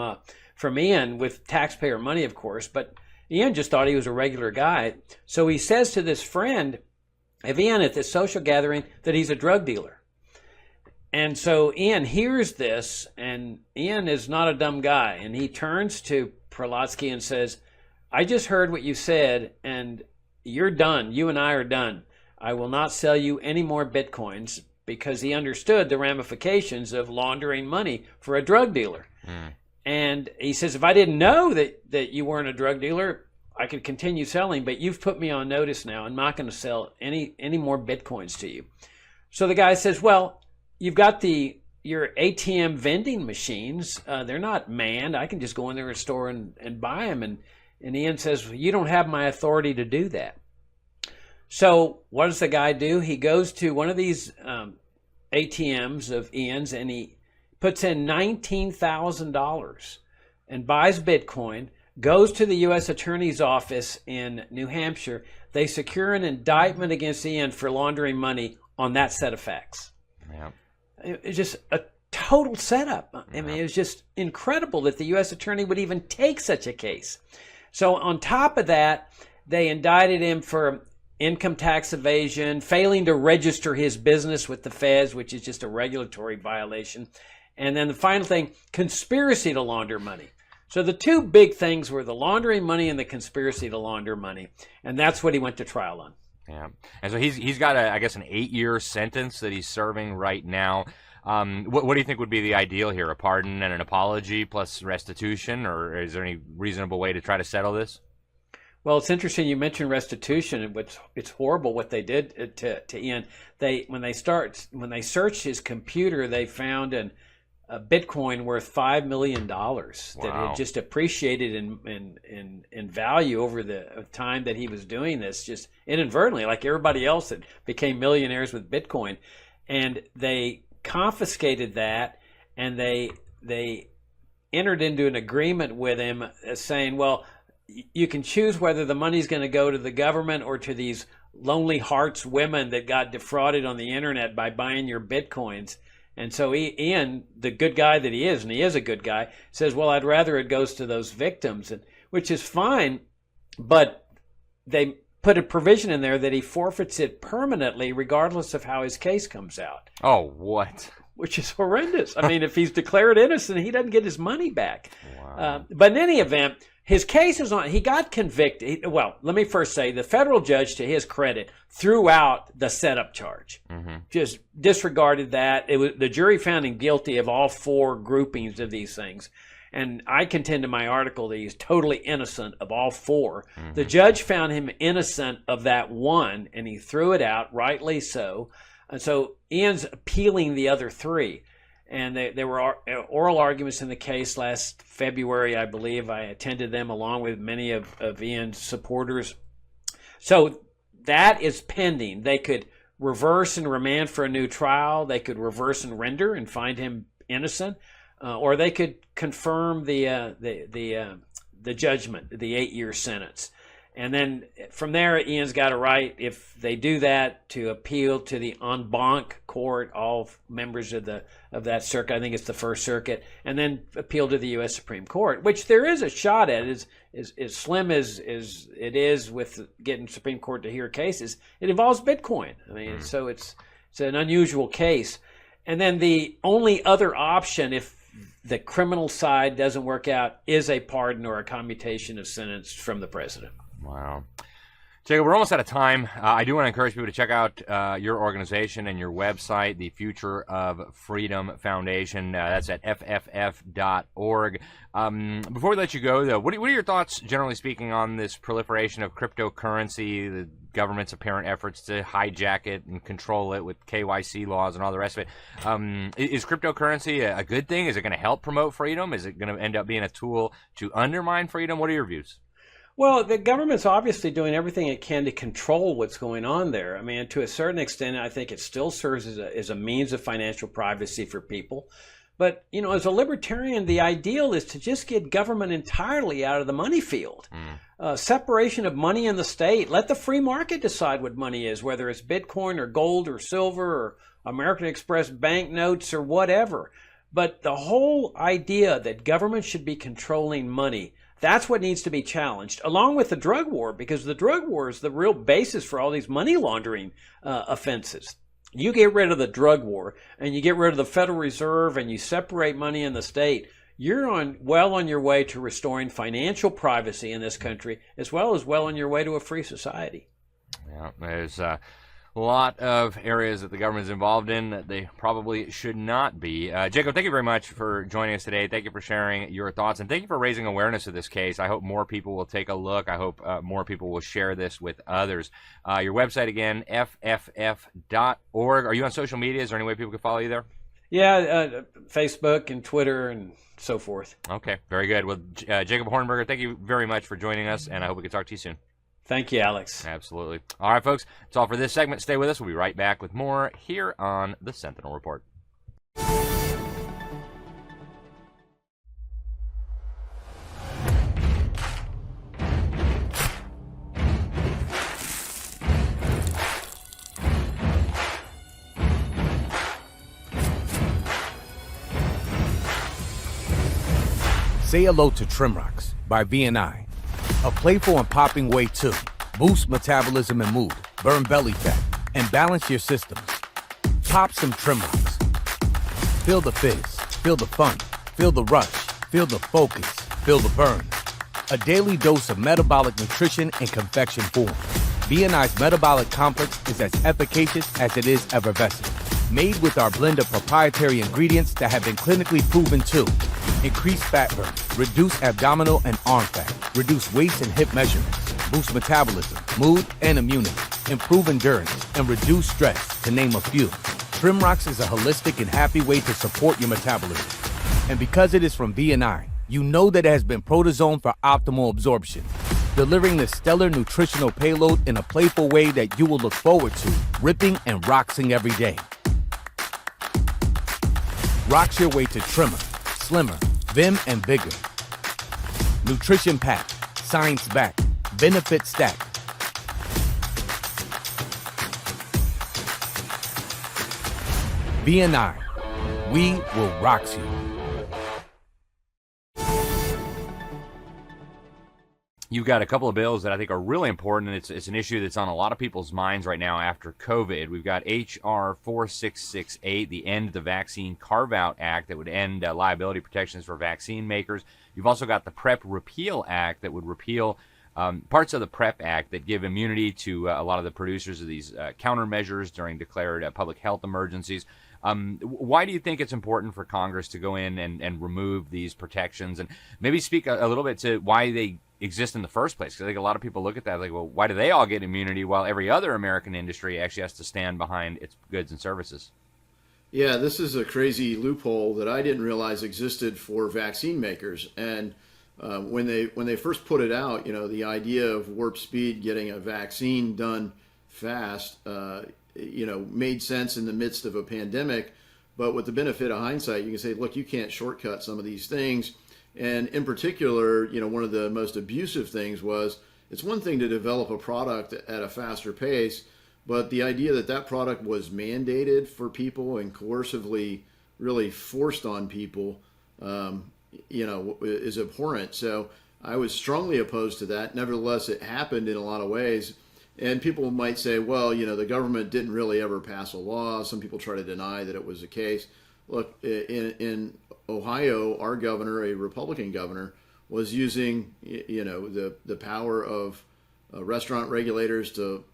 Ian with taxpayer money, of course, but Ian just thought he was a regular guy. So he says to this friend of Ian at this social gathering that he's a drug dealer. And so Ian hears this, and Ian is not a dumb guy, and he turns to Prelotsky and says, I just heard what you said, and you're done. You and I are done. I will not sell you any more Bitcoins, because he understood the ramifications of laundering money for a drug dealer. And he says, if I didn't know that you weren't a drug dealer, I could continue selling, but you've put me on notice now. I'm not going to sell any more Bitcoins to you. So the guy says, well, you've got your ATM vending machines. They're not manned. I can just go in there and store and buy them. And Ian says, well, you don't have my authority to do that. So what does the guy do? He goes to one of these ATMs of Ian's, and he puts in $19,000 and buys Bitcoin, goes to the U.S. Attorney's Office in New Hampshire. They secure an indictment against Ian for laundering money on that set of facts. Yeah. It's just a total setup. I mean, it was just incredible that the U.S. Attorney would even take such a case. So on top of that, they indicted him for income tax evasion, failing to register his business with the feds, which is just a regulatory violation. And then the final thing, conspiracy to launder money. So the two big things were the laundering money and the conspiracy to launder money. And that's what he went to trial on. Yeah. And so he's got, I guess, an 8-year sentence that he's serving right now. What do you think would be the ideal here? A pardon and an apology plus restitution? Or is there any reasonable way to try to settle this? Well, it's interesting you mentioned restitution. It's horrible what they did to Ian. When they searched his computer, they found a Bitcoin worth $5 million that had just appreciated in value over the time that he was doing this, just inadvertently, like everybody else that became millionaires with Bitcoin. And they confiscated that, and they entered into an agreement with him saying, well, you can choose whether the money's going to go to the government or to these lonely hearts women that got defrauded on the internet by buying your Bitcoins. And so Ian, the good guy that he is, and he is a good guy, says, well, I'd rather it goes to those victims, which is fine, but they put a provision in there that he forfeits it permanently regardless of how his case comes out. Oh, what? Which is horrendous. I mean, if he's declared innocent, he doesn't get his money back. Wow. But in any event, his case is on. He got convicted. Well, let me first say the federal judge, to his credit, threw out the setup charge. Just disregarded that. The jury found him guilty of all 4 groupings of these things. And I contend in my article that he's totally innocent of all 4. The judge found him innocent of that one, and he threw it out, rightly so. And so Ian's appealing the other 3. And there were oral arguments in the case last February, I believe. I attended them along with many of Ian's supporters. So that is pending. They could reverse and remand for a new trial. They could reverse and render and find him innocent. Or they could confirm the judgment, the 8-year sentence. And then from there, Ian's got a right, if they do that, to appeal to the en banc court, all members of that circuit. I think it's the First Circuit, and then appeal to the U.S. Supreme Court, which there is a shot at. As slim as it is with getting Supreme Court to hear cases, it involves Bitcoin. I mean, so it's an unusual case. And then the only other option, if the criminal side doesn't work out, is a pardon or a commutation of sentence from the president. Wow. Jacob, we're almost out of time. I do want to encourage people to check out your organization and your website, the Future of Freedom Foundation. That's at fff.org. Before we let you go, though, what are your thoughts, generally speaking, on this proliferation of cryptocurrency, the government's apparent efforts to hijack it and control it with KYC laws and all the rest of it. Is cryptocurrency a good thing? Is it going to help promote freedom? Is it going to end up being a tool to undermine freedom? What are your views? Well, the government's obviously doing everything it can to control what's going on there. I mean, to a certain extent, I think it still serves as a means of financial privacy for people. But, you know, as a libertarian, the ideal is to just get government entirely out of the money field. Separation of money and the state. Let the free market decide what money is, whether it's Bitcoin or gold or silver or American Express banknotes or whatever. But the whole idea that government should be controlling money, that's what needs to be challenged, along with the drug war, because the drug war is the real basis for all these money laundering offenses. You get rid of the drug war and you get rid of the Federal Reserve and you separate money in the state, you're well on your way to restoring financial privacy in this country, as well on your way to a free society. Yeah, there's a lot of areas that the government is involved in that they probably should not be. Jacob, thank you very much for joining us today. Thank you for sharing your thoughts, and thank you for raising awareness of this case. I hope more people will take a look. I hope more people will share this with others. Your website again, fff.org. Are you on social media? Is there any way people can follow you there? Yeah, Facebook and Twitter and so forth. Okay, very good. Well, Jacob Hornberger, thank you very much for joining us, and I hope we can talk to you soon. Thank you, Alex. Absolutely. All right, folks, that's all for this segment. Stay with us. We'll be right back with more here on the Sentinel Report. Say hello to Trim Rocks by V&I. A playful and popping way to boost metabolism and mood, burn belly fat, and balance your systems. Pop some Trim Rocks. Feel the fizz, feel the fun, feel the rush, feel the focus, feel the burn. A daily dose of metabolic nutrition in confection form. V&I's metabolic complex is as efficacious as it is effervescent. Made with our blend of proprietary ingredients that have been clinically proven to increase fat burn, reduce abdominal and arm fat, reduce waist and hip measurements, boost metabolism, mood, and immunity, improve endurance, and reduce stress, to name a few. Trim Rocks is a holistic and happy way to support your metabolism. And because it is from V&I, you know that it has been protozoan for optimal absorption, delivering the stellar nutritional payload in a playful way that you will look forward to, ripping and roxing every day. Rocks your way to trimmer, slimmer, vim, and bigger. Nutrition packed, science backed, benefit stacked. V&I, we will rox you. You've got a couple of bills that I think are really important, and it's an issue that's on a lot of people's minds right now after COVID. We've got H.R. 4668, the End the Vaccine Carve-Out Act that would end liability protections for vaccine makers. You've also got the PrEP Repeal Act that would repeal parts of the PrEP Act that give immunity to a lot of the producers of these countermeasures during declared public health emergencies. Why do you think it's important for Congress to go in and remove these protections, and maybe speak a little bit to why they exist in the first place? Because I think a lot of people look at that like, well, why do they all get immunity while every other American industry actually has to stand behind its goods and services? Yeah, this is a crazy loophole that I didn't realize existed for vaccine makers. And when they first put it out, you know, the idea of warp speed, getting a vaccine done fast, you know, made sense in the midst of a pandemic. But with the benefit of hindsight, you can say, look, you can't shortcut some of these things. And in particular, you know, one of the most abusive things was, it's one thing to develop a product at a faster pace, but the idea that that product was mandated for people and coercively really forced on people, you know, is abhorrent. So I was strongly opposed to that. Nevertheless, it happened in a lot of ways. And people might say, well, you know, the government didn't really ever pass a law. Some people try to deny that it was the case. Look, in Ohio, our governor, a Republican governor, was using, you know, the power of restaurant regulators to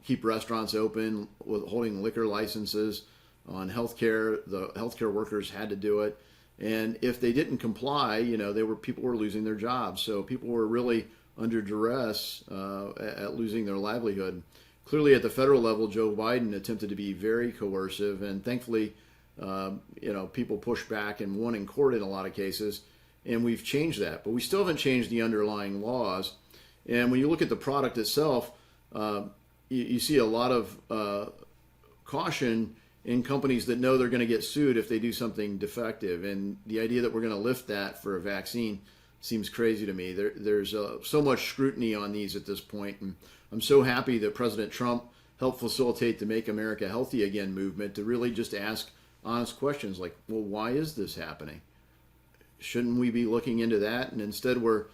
keep restaurants open, with holding liquor licenses on healthcare. The healthcare workers had to do it, and if they didn't comply, you know, people were losing their jobs. So people were really under duress at losing their livelihood. Clearly, at the federal level, Joe Biden attempted to be very coercive, and thankfully, people pushed back and won in court in a lot of cases, and we've changed that. But we still haven't changed the underlying laws. And when you look at the product itself, you see a lot of caution in companies that know they're going to get sued if they do something defective. And the idea that we're going to lift that for a vaccine seems crazy to me. There's so much scrutiny on these at this point, and I'm so happy that President Trump helped facilitate the Make America Healthy Again movement to really just ask honest questions like, well, why is this happening? Shouldn't we be looking into that? And instead we're,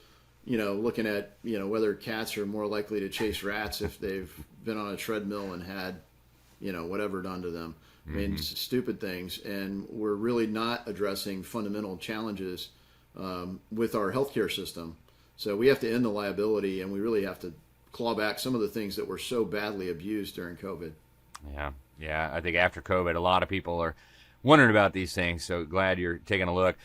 looking at, whether cats are more likely to chase rats if they've been on a treadmill and had, whatever done to them. I mean, stupid things. And we're really not addressing fundamental challenges with our healthcare system. So we have to end the liability, and we really have to claw back some of the things that were so badly abused during COVID. Yeah. I think after COVID, a lot of people are wondering about these things. So glad you're taking a look.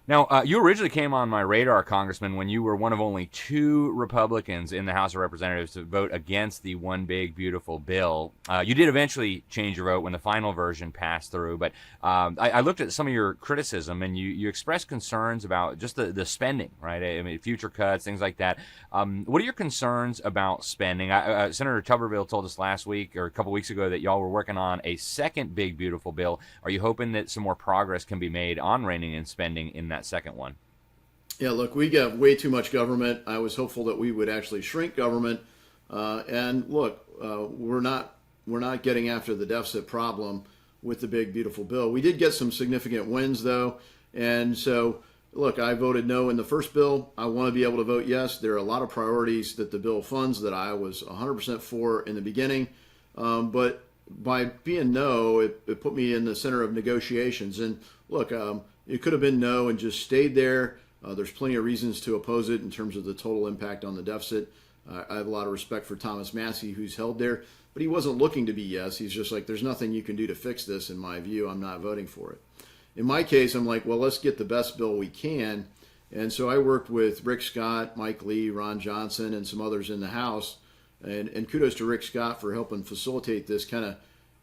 Now, you originally came on my radar, Congressman, when you were one of only 2 Republicans in the House of Representatives to vote against the One Big Beautiful Bill. You did eventually change your vote when the final version passed through, but I looked at some of your criticism, and you expressed concerns about just the spending, right? I mean, future cuts, things like that. What are your concerns about spending? Senator Tuberville told us last week or a couple weeks ago that y'all were working on a second Big Beautiful Bill. Are you hoping that some more progress can be made on reining in spending in that second one? Yeah, look, we got way too much government. I was hopeful that we would actually shrink government. And look, we're not getting after the deficit problem with the Big Beautiful Bill. We did get some significant wins, though. And so, look, I voted no in the first bill. I want to be able to vote yes. There are a lot of priorities that the bill funds that I was 100% for in the beginning. But by being no, it put me in the center of negotiations. And look, it could have been no and just stayed there. There's plenty of reasons to oppose it in terms of the total impact on the deficit. I have a lot of respect for Thomas Massie, who's held there, but he wasn't looking to be yes. He's just like, there's nothing you can do to fix this in my view. I'm not voting for it. In my case, I'm like, well, let's get the best bill we can. And so I worked with Rick Scott, Mike Lee, Ron Johnson, and some others in the House. And kudos to Rick Scott for helping facilitate this kind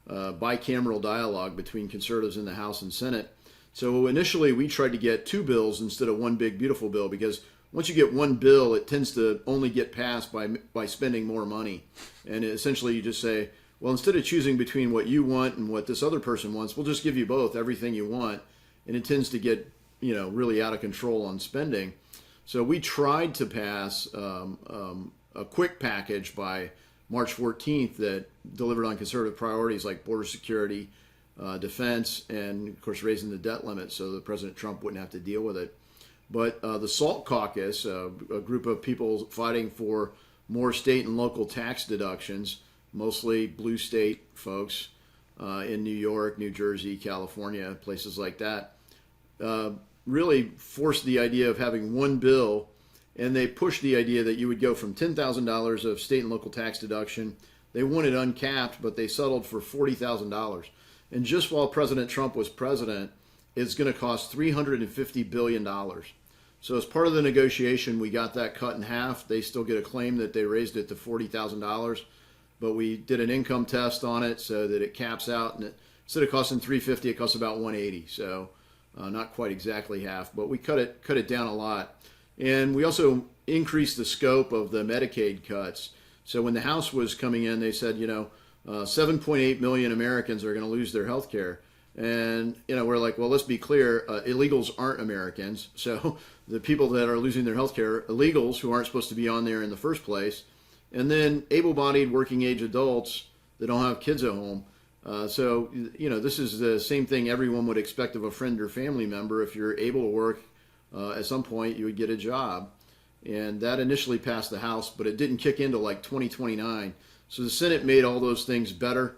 of bicameral dialogue between conservatives in the House and Senate. So initially we tried to get 2 bills instead of one big beautiful bill, because once you get one bill, it tends to only get passed by spending more money. And essentially you just say, well, instead of choosing between what you want and what this other person wants, we'll just give you both everything you want. And it tends to get, really out of control on spending. So we tried to pass a quick package by March 14th that delivered on conservative priorities like border security, defense, and of course raising the debt limit so that President Trump wouldn't have to deal with it. But the SALT caucus, a group of people fighting for more state and local tax deductions, mostly blue state folks in New York, New Jersey, California, places like that, really forced the idea of having one bill, and they pushed the idea that you would go from $10,000 of state and local tax deduction. They wanted uncapped, but they settled for $40,000. And just while President Trump was president, it's going to cost $350 billion. So as part of the negotiation, we got that cut in half. They still get a claim that they raised it to $40,000, but we did an income test on it so that it caps out, and instead of costing $350, it costs about $180. So not quite exactly half, but we cut it down a lot. And we also increased the scope of the Medicaid cuts. So when the House was coming in, they said, 7.8 million Americans are going to lose their health care. And, we're like, well, let's be clear, illegals aren't Americans. So the people that are losing their health care, illegals who aren't supposed to be on there in the first place, and then able-bodied working age adults that don't have kids at home. So this is the same thing everyone would expect of a friend or family member. If you're able to work at some point, you would get a job. And that initially passed the House, but it didn't kick into like 2029. So the Senate made all those things better.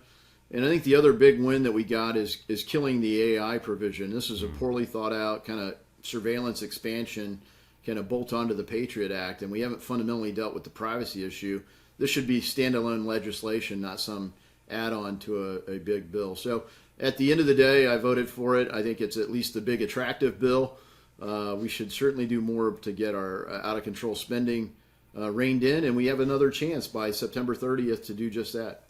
And I think the other big win that we got is killing the AI provision. This is a poorly thought out kind of surveillance expansion, kind of bolt onto the Patriot Act, and we haven't fundamentally dealt with the privacy issue. This should be standalone legislation, not some add-on to a big bill. So at the end of the day, I voted for it. I think it's at least a big attractive bill. We should certainly do more to get our out-of-control spending reined in, and we have another chance by September 30th to do just that.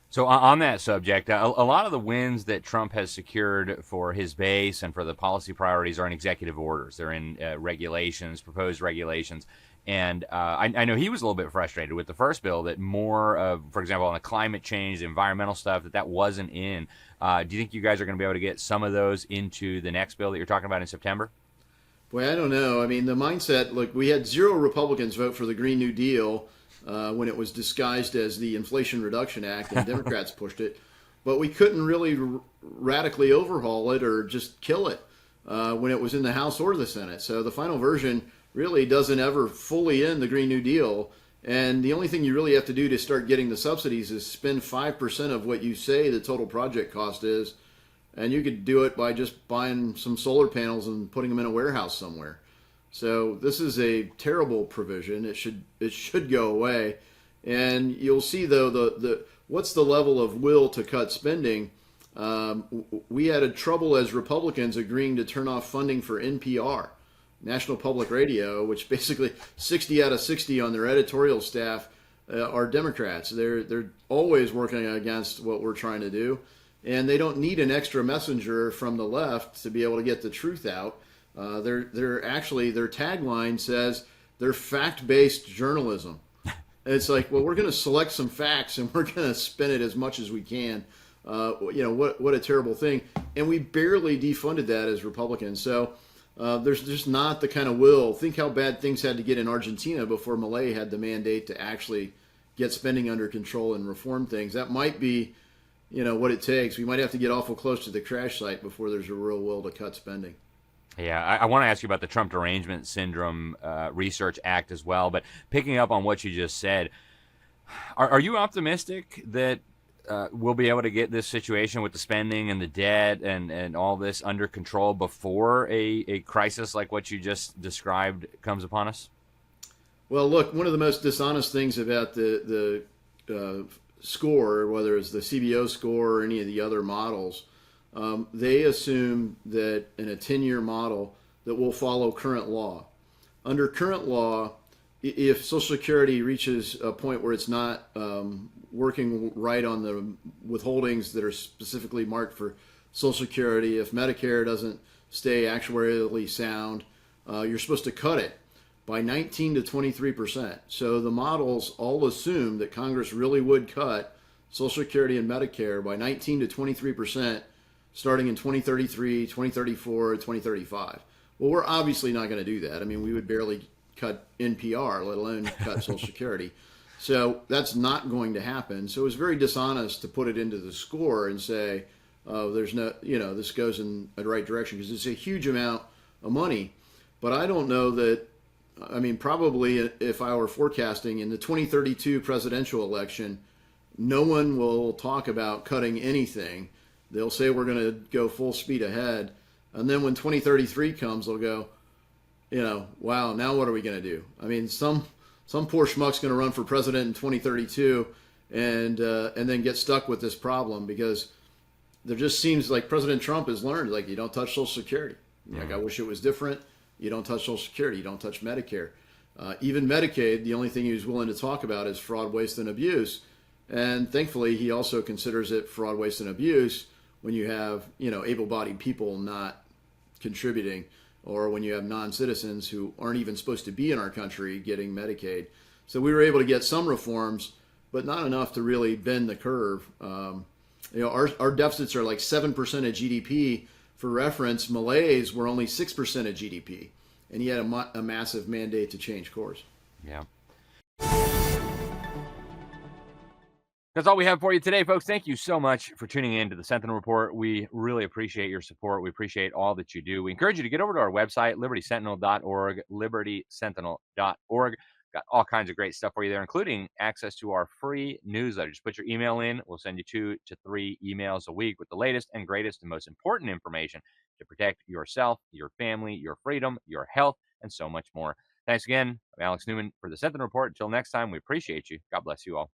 So on that subject, a lot of the wins that Trump has secured for his base and for the policy priorities are in executive orders. They're in regulations, proposed regulations. And I know he was a little bit frustrated with the first bill that more of, for example, on the climate change, the environmental stuff, that wasn't in. Do you think you guys are going to be able to get some of those into the next bill that you're talking about in September? Boy, I don't know. I mean, the mindset, look, we had 0 Republicans vote for the Green New Deal when it was disguised as the Inflation Reduction Act, and Democrats pushed it. But we couldn't really radically overhaul it or just kill it when it was in the House or the Senate. So the final version really doesn't ever fully end the Green New Deal. And the only thing you really have to do to start getting the subsidies is spend 5% of what you say the total project cost is. And you could do it by just buying some solar panels and putting them in a warehouse somewhere. So this is a terrible provision. It should go away. And you'll see, though, the what's the level of will to cut spending. We had a trouble as Republicans agreeing to turn off funding for NPR, National Public Radio, which basically 60 out of 60 on their editorial staff are Democrats. They're always working against what we're trying to do. And they don't need an extra messenger from the left to be able to get the truth out. Their tagline says they're fact-based journalism. And it's like, well, we're going to select some facts and we're going to spin it as much as we can. What a terrible thing. And we barely defunded that as Republicans. So there's just not the kind of will. Think how bad things had to get in Argentina before Milei had the mandate to actually get spending under control and reform things. That might be what it takes. We might have to get awful close to the crash site before there's a real will to cut spending. Yeah, I want to ask you about the Trump Derangement Syndrome Research Act as well, but picking up on what you just said, are you optimistic that we'll be able to get this situation with the spending and the debt and all this under control before a crisis like what you just described comes upon us? Well, look, one of the most dishonest things about the score, whether it's the CBO score or any of the other models, they assume that in a 10-year model that will follow current law. Under current law, if Social Security reaches a point where it's not working right on the withholdings that are specifically marked for Social Security, if Medicare doesn't stay actuarially sound, you're supposed to cut it by 19 to 23%. So the models all assume that Congress really would cut Social Security and Medicare by 19 to 23% starting in 2033, 2034, 2035. Well, we're obviously not going to do that. I mean, we would barely cut NPR, let alone cut Social Security. So that's not going to happen. So it was very dishonest to put it into the score and say, oh, there's no, this goes in the right direction, because it's a huge amount of money. But I don't know that. I mean, probably if I were forecasting in the 2032 presidential election, no one will talk about cutting anything. They'll say we're going to go full speed ahead. And then when 2033 comes, they'll go, wow, now what are we going to do? I mean, some poor schmuck's going to run for president in 2032 and then get stuck with this problem, because there just seems like President Trump has learned, like, you don't touch Social Security. Like, I wish it was different. You don't touch Social Security. You don't touch Medicare. Even Medicaid, the only thing he was willing to talk about is fraud, waste, and abuse. And thankfully, he also considers it fraud, waste, and abuse when you have, able-bodied people not contributing, or when you have non-citizens who aren't even supposed to be in our country getting Medicaid. So we were able to get some reforms, but not enough to really bend the curve. Our deficits are like 7% of GDP. For reference, Malay's were only 6% of GDP, and he had a massive mandate to change course. Yeah. That's all we have for you today, folks. Thank you so much for tuning in to the Sentinel Report. We really appreciate your support. We appreciate all that you do. We encourage you to get over to our website, libertysentinel.org, libertysentinel.org. Got all kinds of great stuff for you there, including access to our free newsletter. Just put your email in. We'll send you 2 to 3 emails a week with the latest and greatest and most important information to protect yourself, your family, your freedom, your health, and so much more. Thanks again. I'm Alex Newman for the Sentinel Report. Until next time, we appreciate you. God bless you all.